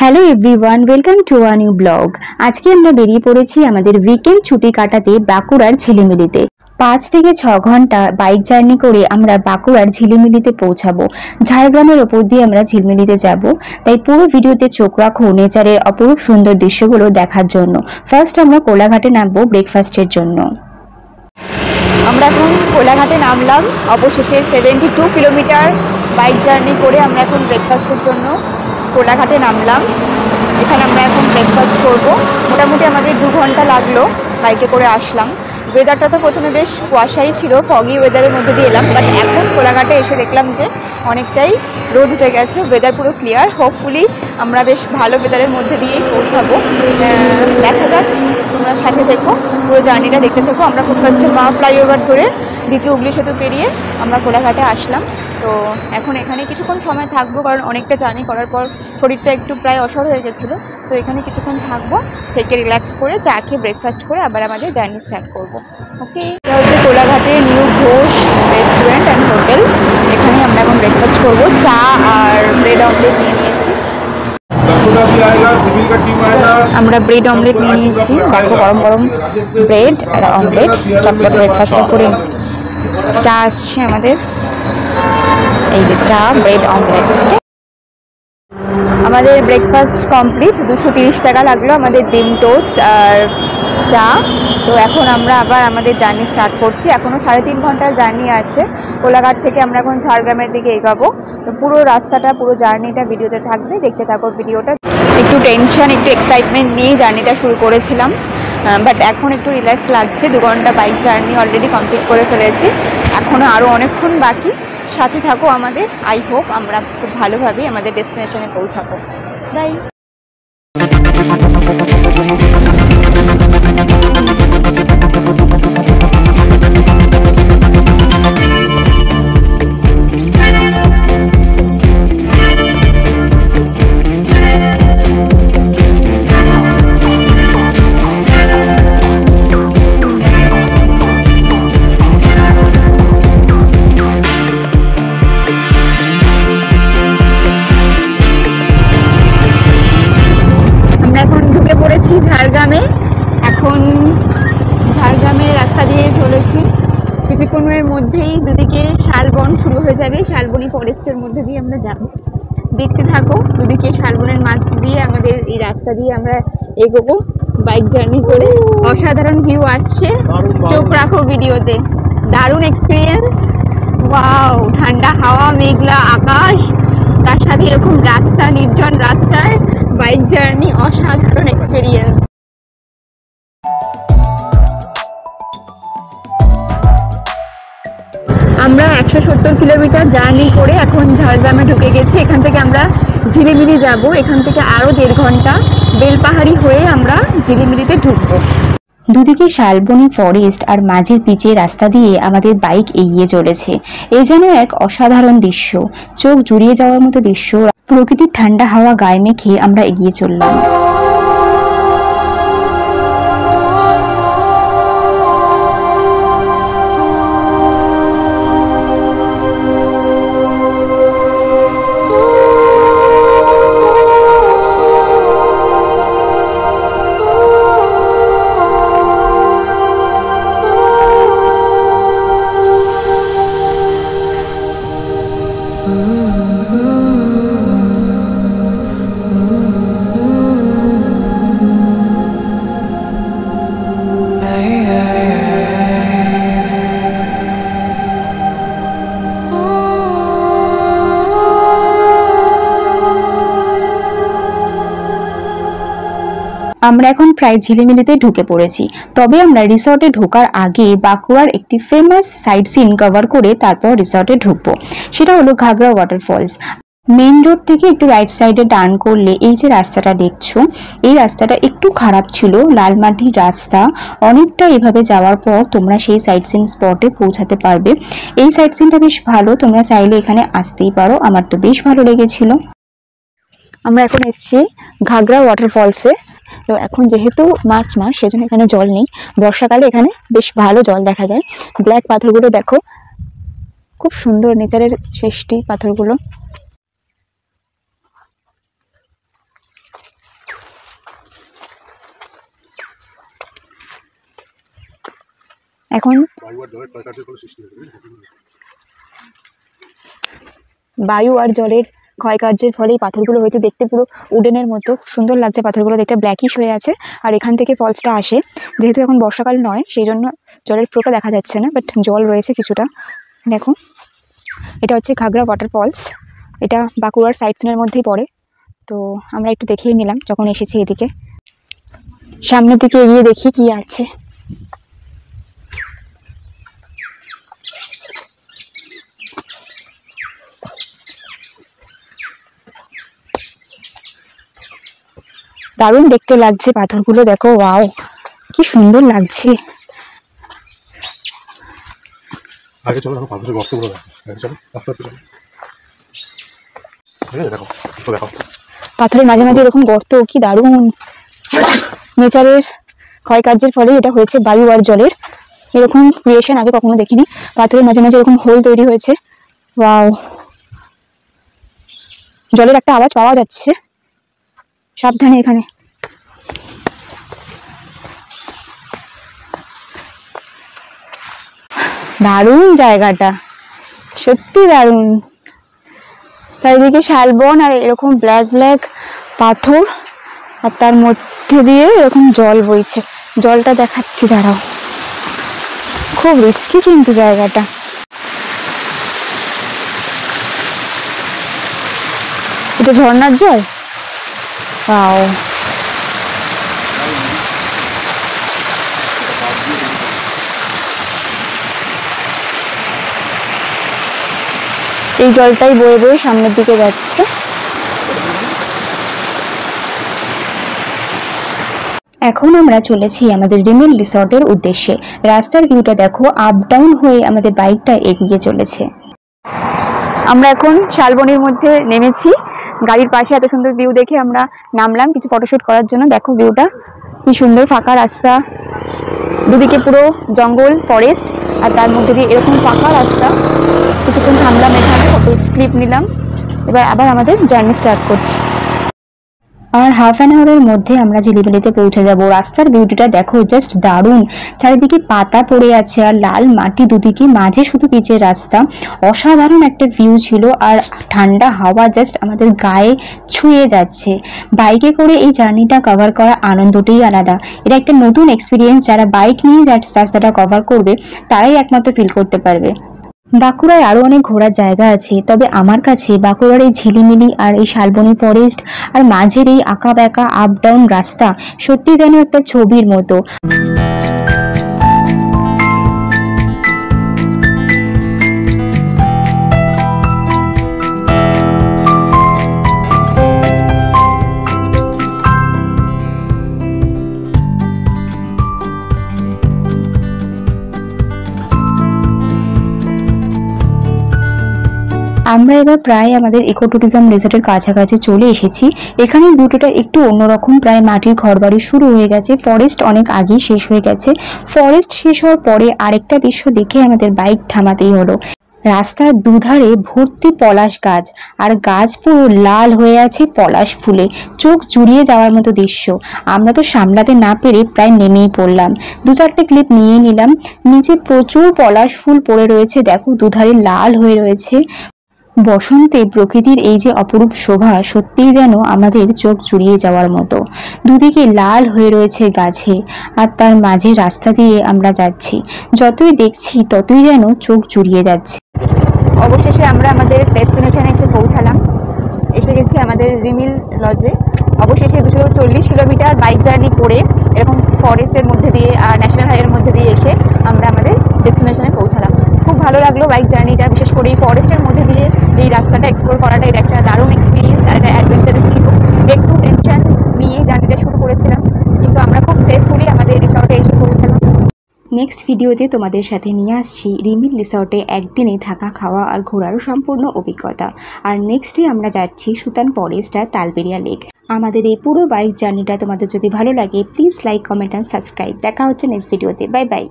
Hello everyone, welcome to a new blog. আজকে আমরা বেরিয়ে পড়েছি আমাদের উইকেন্ড ছুটি কাটাতে বাঁকুড়ার ঝিলিমিলিতে। 5 থেকে 6 ঘন্টা বাইক জার্নি করে আমরা বাঁকুড়ার ঝিলিমিলিতে পৌঁছাবো। ঝাড়গ্রামের ওপর দিয়ে আমরা ঝিলিমিলিতে যাব, তাই পুরো ভিডিওতে চোখ রাখো নেচারের অপরূপ সুন্দর দৃশ্যগুলো দেখার জন্য। ফার্স্ট আমরা কোলাঘাটে নামবো ব্রেকফাস্টের জন্য। আমরা এখন কোলাঘাটে নামলাম। অবশেষে 72 কিলোমিটার বাইক জার্নি করে আমরা এখন ব্রেকফাস্টের জন্য কোলাঘাটে নামলাম। এখানে আমরা এখন ব্রেকফাস্ট করব। মোটামুটি আমাদের 2 ঘন্টা লাগলো বাইকে করে আসলাম। ওয়েদারটা তো প্রথমে বেশ কুয়াশাই ছিল, ফগি ওয়েদারের মধ্যে দিয়ে এলাম, বাট এখন কোলাঘাটে এসে দেখলাম যে অনেকটাই রোদ উঠে গেছে, ওয়েদার পুরো ক্লিয়ার। হোপফুলি আমরা বেশ ভালো ওয়েদারের মধ্যে দিয়েই পৌঁছাবো। দেখা যাক, তোমরা সাথে দেখো, পুরো জার্নিটা দেখতে থাকো। আমরা খুব ফার্স্টে মা ফ্লাইওভার ধরে দ্বিতীয় হুগলি সেতু পেরিয়ে আমরা কোলাঘাটে আসলাম। তো এখন এখানে কিছুক্ষণ সময় থাকবো, কারণ অনেকটা জার্নি করার পর শরীরটা একটু প্রায় অসর হয়ে গেছিলো। তো এখানে কিছুক্ষণ থাকবো, থেকে রিল্যাক্স করে চা খেয়ে ব্রেকফাস্ট করে আবার আমাদের জার্নি স্টার্ট করবো। ওকে, এটা হচ্ছে কোলাঘাটের new Ghosh restaurant and hotel. এখানে আমরা এখন ব্রেকফাস্ট করবো। চা আর ব্রেড অমলেট নিয়ে নিয়েছি। আমরা ব্রেড অমলেট নিয়ে নিয়েছি। দেখো, গরম গরম ব্রেড আর অমলেট। চটপট ব্রেকফাস্টটা করে চা আসছে আমাদের। এই যে চা, ব্রেড অমলেট। আমাদের ব্রেকফাস্ট কমপ্লিট। 230 টাকা লাগলো আমাদের ডিম টোস্ট আর চা। তো এখন আমরা আবার আমাদের জার্নি স্টার্ট করছি। এখনও 3.5 ঘন্টার জার্নি আছে। কোলাঘাট থেকে আমরা এখন ঝাড়গ্রামের দিকে এগাবো। তো পুরো রাস্তাটা, পুরো জার্নিটা ভিডিওতে থাকবে, দেখতে থাকো ভিডিওটা। একটু টেনশন, একটু এক্সাইটমেন্ট নিয়ে জার্নিটা শুরু করেছিলাম, বাট এখন একটু রিল্যাক্স লাগছে। 2 ঘন্টা বাইক জার্নি অলরেডি কমপ্লিট করে ফেলেছি, এখনও আরও অনেকক্ষণ বাকি। সাথে থাকো আমাদের। আই হোপ আমরা খুব ভালোভাবেই আমাদের ডেস্টিনেশনে পৌঁছাবো। বাই। ঝাড়গ্রামে, এখন ঝাড়গ্রামের রাস্তা দিয়ে চলেছি। কিছুক্ষণের মধ্যেই দুদিকে শালবন শুরু হয়ে যাবে। শালবনী ফরেস্টের মধ্যে দিয়ে আমরা যাব। দেখতে থাকো, দুদিকে শালবনের মাঝ দিয়ে আমাদের এই রাস্তা দিয়ে আমরা এগোবো বাইক জার্নি করে। অসাধারণ ভিউ আসছে, চোখ রাখো ভিডিওতে। দারুণ এক্সপিরিয়েন্স। ওয়াও, ঠান্ডা হাওয়া, মেঘলা আকাশ, তার সাথে এরকম রাস্তা, নির্জন রাস্তায় বাইক জার্নি, অসাধারণ এক্সপিরিয়েন্স। আমরা 170 কিলোমিটার জার্নি করে এখন ঝাড়গ্রামে ঢুকে গেছি। এখান থেকে আমরা ঝিলিমিলি যাব। এখান থেকে আরও 1.5 ঘন্টা বেলপাহাড়ি হয়ে আমরা ঝিলিমিলিতে ঢুকবো। দুদিকে শালবনী ফরেস্ট আর মাঝের পিচের রাস্তা দিয়ে আমাদের বাইক এগিয়ে চলেছে। এই যেন এক অসাধারণ দৃশ্য, চোখ জুড়িয়ে যাওয়ার মতো দৃশ্য। প্রকৃতির ঠান্ডা হাওয়া গায়ে মেখে আমরা এগিয়ে চললাম। আমরা এখন প্রায় ঝিলিমিলিতে ঢুকে পড়েছি। তবে আমরা রিসর্টে ঢোকার আগে বাঁকুড়ার একটি ফেমাস সাইট সিন কভার করে তারপর রিসর্টে ঢুকবো। সেটা হলো ঘাগরা ওয়াটারফলস। মেইন রোড থেকে একটু রাইট সাইডে টার্ন করলে এই যে রাস্তাটা দেখছো, এই রাস্তাটা একটু খারাপ ছিল, লাল মাটির রাস্তা। অনেকটা এভাবে যাওয়ার পর তোমরা সেই সাইট সিন স্পটে পৌঁছাতে পারবে। এই সাইট সিনটা বেশ ভালো, তোমরা চাইলে এখানে আসতেই পারো। আমার তো বেশ ভালো লেগেছিল। আমরা এখন এসেছি ঘাগরা ওয়াটারফলসে। তো এখন যেহেতু মার্চ মাস, সেজন্য এখানে জল নেই। বর্ষাকালে এখানে বেশ ভালো জল দেখা যায়। ব্ল্যাক পাথরগুলো দেখো, খুব সুন্দর নেচারের সৃষ্টি পাথরগুলো। এখন বায়ু আর জলের ক্ষয়কার্যের ফলে এই পাথরগুলো হয়েছে, দেখতে পুরো উডেনের মতো সুন্দর লাগছে। পাথরগুলো দেখতে ব্ল্যাকিশ হয়ে আছে। আর এখান থেকে ফলসটা আসে, যেহেতু এখন বর্ষাকাল নয় সেই জন্য জলের ফ্লোটা দেখা যাচ্ছে না, বাট জল রয়েছে কিছুটা। দেখো, এটা হচ্ছে ঘাগরা ওয়াটারফলস। এটা বাঁকুড়ার সাইট সিনের মধ্যেই পড়ে। তো আমরা একটু দেখেই নিলাম যখন এসেছি এদিকে। সামনের দিকে এগিয়ে দেখি কি আছে। দারুণ দেখতে লাগছে পাথরগুলো, দেখো, ওয়াও কি সুন্দর লাগছে। আগে চলো, দেখো পাথরের গর্তগুলো দেখো। চলো আস্তে আস্তে চলো। দেখো দেখো, পাথরের মাঝে মাঝে এরকম গর্ত, কি দারুণ। নেচারের ক্ষয়কার্যের ফলে এটা হয়েছে, বায়ু আর জলের এরকম ক্রিয়েশন আগে কখনো দেখিনি। পাথরের মাঝে মাঝে এরকম হোল তৈরি হয়েছে। ওয়াও, জলের একটা আওয়াজ পাওয়া যাচ্ছে, সাবধানে এখানে। দারুণ জায়গাটা, সত্যি দারুণ। চারিদিকে শালবন আর এরকম ব্ল্যাক ব্ল্যাক পাথর, আর তার মধ্যে দিয়ে এরকম জল বইছে। জলটা দেখাচ্ছি, দাঁড়াও। খুব রিস্কি কিন্তু জায়গাটা। এটা ঝর্ণার জল। ওয়াও, এই জলটাই বয়ে বয়ে সামনের দিকে যাচ্ছে। এখন আমরা চলেছি আমাদের রিমিল রিসর্টের উদ্দেশ্যে। রাস্তার ভিউটা দেখো, আপ ডাউন হয়ে আমাদের বাইকটা এগিয়ে চলেছে। আমরা এখন শালবনির মধ্যে নেমেছি। গাড়ির পাশে এত সুন্দর ভিউ দেখে আমরা নামলাম কিছু ফটোশুট করার জন্য। দেখো ভিউটা কি সুন্দর, ফাঁকা রাস্তা, দুদিকে পুরো জঙ্গল ফরেস্ট, আর তার মধ্যে দিয়ে এরকম ফাঁকা রাস্তা। কিছুক্ষণ থামলাম এখানে, ফটো ক্লিপ নিলাম। এবার আবার আমাদের জার্নি স্টার্ট করছি। আর হাফ অ্যান আওয়ারের মধ্যে আমরা ঝিলিমিলিতে পৌঁছে যাব। রাস্তার বিউটিটা দেখো, জাস্ট দারুণ। চারিদিকে পাতা পড়ে আছে আর লাল মাটি দুদিকে, মাঝে শুধু পিচের রাস্তা। অসাধারণ একটা ভিউ ছিল, আর ঠান্ডা হাওয়া জাস্ট আমাদের গায়ে ছুঁয়ে যাচ্ছে। বাইকে করে এই জার্নিটা কভার করা আনন্দটাই আলাদা। এটা একটা নতুন এক্সপিরিয়েন্স। যারা বাইক নিয়ে রাস্তাটা কভার করবে তারাই একমাত্র ফিল করতে পারবে। বাঁকুড়ায় আরো অনেক ঘোরার জায়গা আছে, তবে আমার কাছে বাঁকুড়ার এই ঝিলিমিলি আর এই শালবনি ফরেস্ট আর মাঝের এই আঁকা বাঁকা আপ ডাউন রাস্তা সত্যি যেন একটা ছবির মতো। আমরা এবার প্রায় আমাদের ইকো ট্যুরিজম রিসর্টের কাছাকাছি চলে এসেছি। এখানে ভিউটা একটু অন্যরকম, প্রায় মাটির ঘরবাড়ি শুরু হয়ে গেছে। ফরেস্ট অনেক আগেই শেষ হয়ে গেছে। ফরেস্ট শেষ হওয়ার পরে আরেকটা দৃশ্য দেখে আমাদের বাইক থামাতেই হলো। রাস্তার দুধারে ভর্তি পলাশ গাছ, আর গাছ পুরো লাল হয়ে আছে পলাশ ফুলে, চোখ জুড়িয়ে যাওয়ার মতো দৃশ্য। আমরা তো সামলাতে না পেরে প্রায় নেমেই পড়লাম। দু চারটে ক্লিপ নিয়ে নিলাম। নিচে প্রচুর পলাশ ফুল পড়ে রয়েছে, দেখো দুধারে লাল হয়ে রয়েছে। বসন্তে প্রকৃতির এই যে অপরূপ শোভা, সত্যিই যেন আমাদের চোখ জুড়িয়ে যাওয়ার মতো। দুদিকে লাল হয়ে রয়েছে গাছে, আর তার মাঝে রাস্তা দিয়ে আমরা যাচ্ছি। যতই দেখছি ততই যেন চোখ জুড়িয়ে যাচ্ছে। অবশেষে আমরা আমাদের ডেস্টিনেশনে এসে পৌঁছালাম। এসে গেছি আমাদের রিমিল লজে। অবশেষে 240 কিলোমিটার বাইক জার্নি করে এরকম ফরেস্টের মধ্যে দিয়ে আর ন্যাশনাল হাইওয়ের মধ্যে দিয়ে এসে আমরা আমাদের ডেস্টিনেশনে পৌঁছালাম। খুব ভালো লাগলো বাইক জার্নিটা, বিশেষ করে এই ফরেস্টের মধ্যে দিয়ে এই রাস্তাটা এক্সপ্লোর করাটা এটা একটা দারুণ এক্সপিরিয়েন্স আর একটা অ্যাডভেঞ্চারাস ছিল। একটু টেনশন নিয়ে জার্নিটা শুরু করেছিলাম, কিন্তু আমরা খুব সেফফুলি আমাদের রিসর্টে এসে পৌঁছালাম। নেক্সট ভিডিওতে তোমাদের সাথে নিয়ে আসছি রিমিল রিসর্টে একদিনে থাকা, খাওয়া আর ঘোরার সম্পূর্ণ অভিজ্ঞতা। আর নেক্সটে আমরা যাচ্ছি সুতান ফরেস্ট আর তালবেরিয়া লেক। আমাদের এই পুরো বাইক জার্নিটা তোমাদের যদি ভালো লাগে please like, comment and subscribe. দেখা হচ্ছে নেক্সট ভিডিওতে। Bye bye.